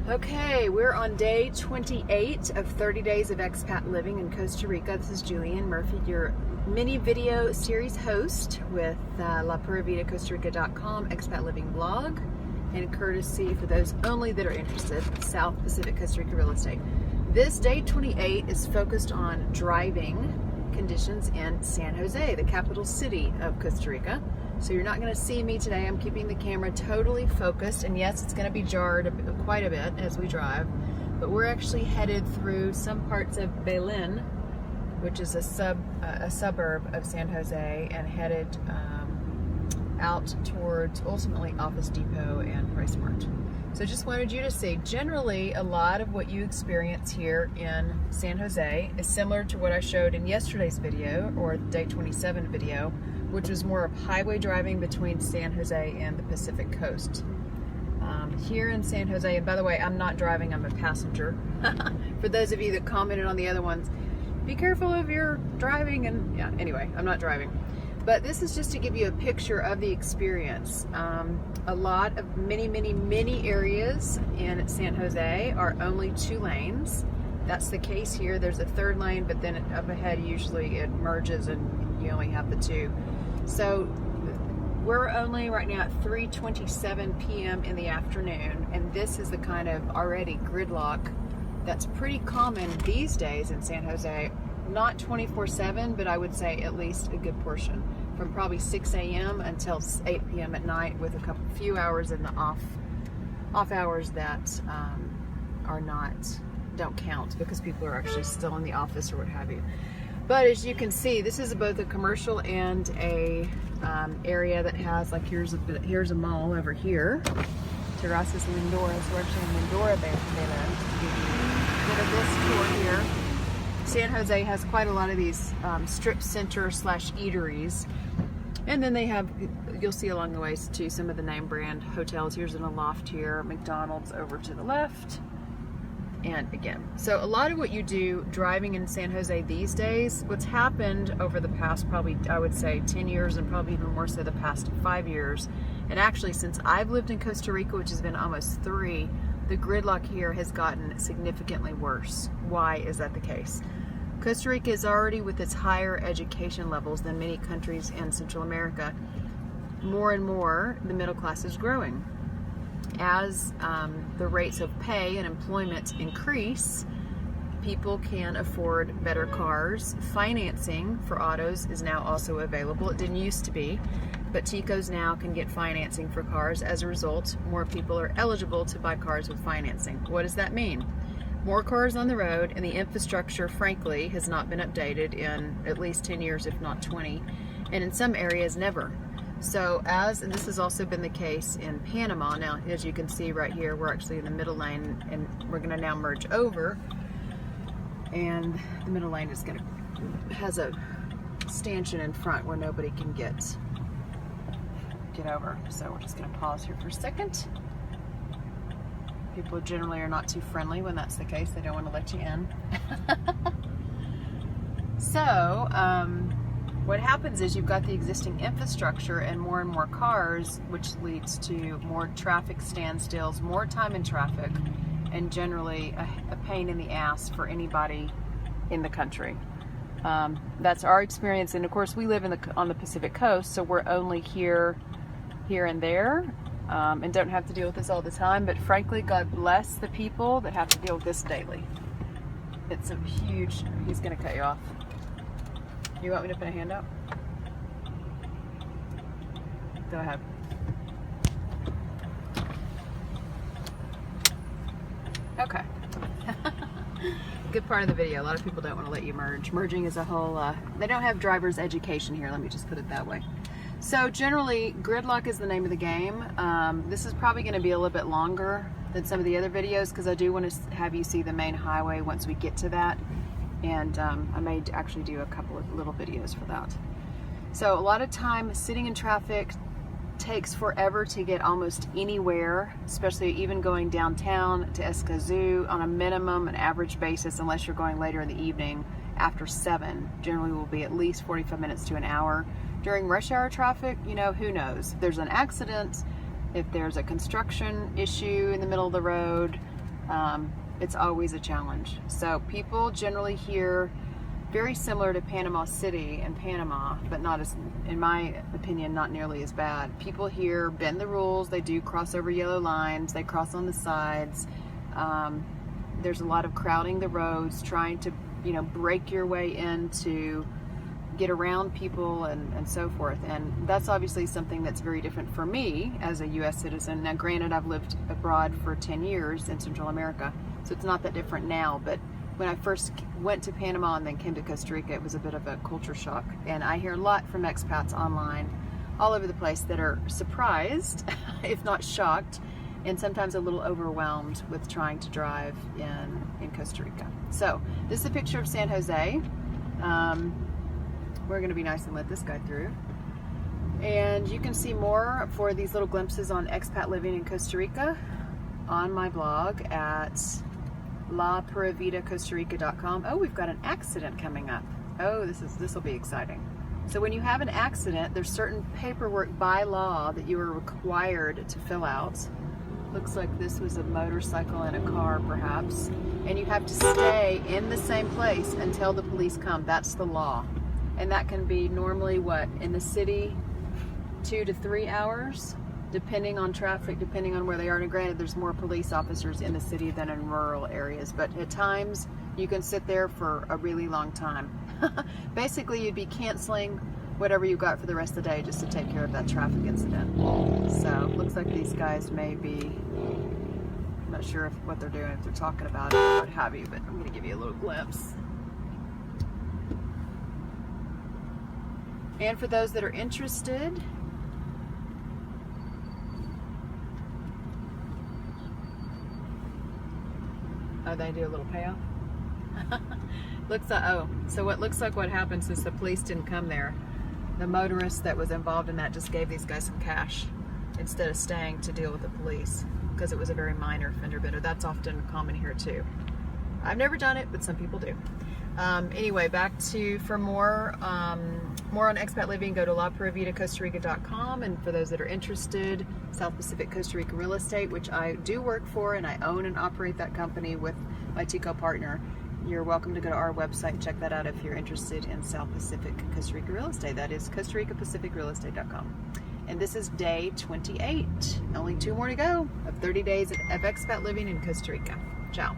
Okay, we're on day 28 of 30 days of expat living in Costa Rica. This is JuliAnne Murphy, your mini video series host with Pura Vida, CostaRica.com expat living blog, and courtesy for those only that are interested, South Pacific Costa Rica real estate. This day 28 is focused on driving conditions in San Jose, the capital city of Costa Rica. So you're not going to see me today. I'm keeping the camera totally focused, and yes, it's going to be jarred quite a bit as we drive, but we're actually headed through some parts of Belén, which is a suburb of San Jose, and headed out towards ultimately Office Depot and Price Mart. So just wanted you to see, generally a lot of what you experience here in San Jose is similar to what I showed in yesterday's video, or day 27 video, which was more of highway driving between San Jose and the Pacific coast. Here in San Jose, and by the way, I'm not driving, I'm a passenger. For those of you that commented on the other ones, be careful of your driving, and yeah, anyway, I'm not driving. But this is just to give you a picture of the experience. A lot of many areas in San Jose are only 2 lanes. That's the case here. There's a 3rd lane, but then up ahead usually it merges and you only have the 2. So we're only right now at 3:27 p.m. in the afternoon, and this is the kind of already gridlock that's pretty common these days in San Jose. Not 24/7, but I would say at least a good portion, from probably 6 a.m. until 8 p.m. at night, with a few hours in the off hours that don't count because people are actually still in the office or what have you. But as you can see, this is both a commercial and a area that has, like, here's a mall over here, Terrazas Lindoras. We're actually in Lindora Bay to give you a bit of this tour here. San Jose has quite a lot of these strip center / eateries, and then they have, you'll see along the ways too, some of the name brand hotels. Here's in a loft here, McDonald's over to the left. And again, so a lot of what you do driving in San Jose these days, what's happened over the past probably, I would say, 10 years, and probably even more so the past 5 years, and actually since I've lived in Costa Rica, which has been almost 3, the gridlock here has gotten significantly worse. Why is that the case? Costa Rica is already, with its higher education levels than many countries in Central America, more and more the middle class is growing. As the rates of pay and employment increase, people can afford better cars. Financing for autos is now also available. It didn't used to be, but Ticos now can get financing for cars. As a result, more people are eligible to buy cars with financing. What does that mean? More cars on the road, and the infrastructure, frankly, has not been updated in at least 10 years, if not 20, and in some areas never. So and this has also been the case in Panama. Now, as you can see right here, we're actually in the middle lane, and we're going to now merge over, and the middle lane has a stanchion in front where nobody can get over. So we're just going to pause here for a second. People generally are not too friendly when that's the case. They don't want to let you in. So what happens is you've got the existing infrastructure and more cars, which leads to more traffic standstills, more time in traffic, and generally a pain in the ass for anybody in the country. That's our experience, and of course we live on the Pacific coast, so we're only here and there, and don't have to deal with this all the time. But frankly, God bless the people that have to deal with this daily. It's a huge. He's going to cut you off. You want me to put a hand up? Go ahead. Okay. Good part of the video. A lot of people don't want to let you merge. Merging is a whole, they don't have driver's education here. Let me just put it that way. So generally, gridlock is the name of the game. This is probably going to be a little bit longer than some of the other videos, because I do want to have you see the main highway once we get to that. And I may actually do a couple of little videos for that. So a lot of time sitting in traffic, takes forever to get almost anywhere, especially even going downtown to Escazú on a minimum, an average basis, unless you're going later in the evening after 7. Generally will be at least 45 minutes to an hour. During rush hour traffic, you know, who knows? If there's an accident, if there's a construction issue in the middle of the road, it's always a challenge. So people generally hear very similar to Panama City and Panama, but not as, in my opinion, not nearly as bad. People here bend the rules. They do cross over yellow lines. They cross on the sides. There's a lot of crowding the roads, trying to, break your way in to get around people and so forth. And that's obviously something that's very different for me as a U.S. citizen. Now, granted, I've lived abroad for 10 years in Central America, so it's not that different now, but when I first went to Panama and then came to Costa Rica, it was a bit of a culture shock. And I hear a lot from expats online all over the place that are surprised, if not shocked, and sometimes a little overwhelmed with trying to drive in Costa Rica. So this is a picture of San Jose. We're gonna be nice and let this guy through. And you can see more for these little glimpses on expat living in Costa Rica on my blog at PuraVidaCostaRica.com. Oh, we've got an accident coming up. Oh, this will be exciting. So when you have an accident, there's certain paperwork by law that you are required to fill out. Looks like this was a motorcycle and a car, perhaps. And you have to stay in the same place until the police come. That's the law. And that can be normally, what, in the city, 2 to 3 hours? Depending on traffic, depending on where they are. And granted, there's more police officers in the city than in rural areas, but at times you can sit there for a really long time. Basically, you'd be canceling whatever you got for the rest of the day just to take care of that traffic incident. So looks like these guys may be, I'm not sure what they're doing, if they're talking about it or what have you, but I'm going to give you a little glimpse. And for those that are interested, they do a little payoff. Looks like, so what looks like what happens is the police didn't come there. The motorist that was involved in that just gave these guys some cash instead of staying to deal with the police, because it was a very minor fender bender. That's often common here too. I've never done it, but some people do. Anyway, back to, for more on expat living, go to PuraVidaCostaRica.com. And for those that are interested, South Pacific Costa Rica Real Estate, which I do work for, and I own and operate that company with my Tico partner, you're welcome to go to our website and check that out if you're interested in South Pacific Costa Rica Real Estate. That is CostaRicaPacificRealEstate.com. And this is day 28. Only 2 more to go of 30 days of expat living in Costa Rica. Ciao.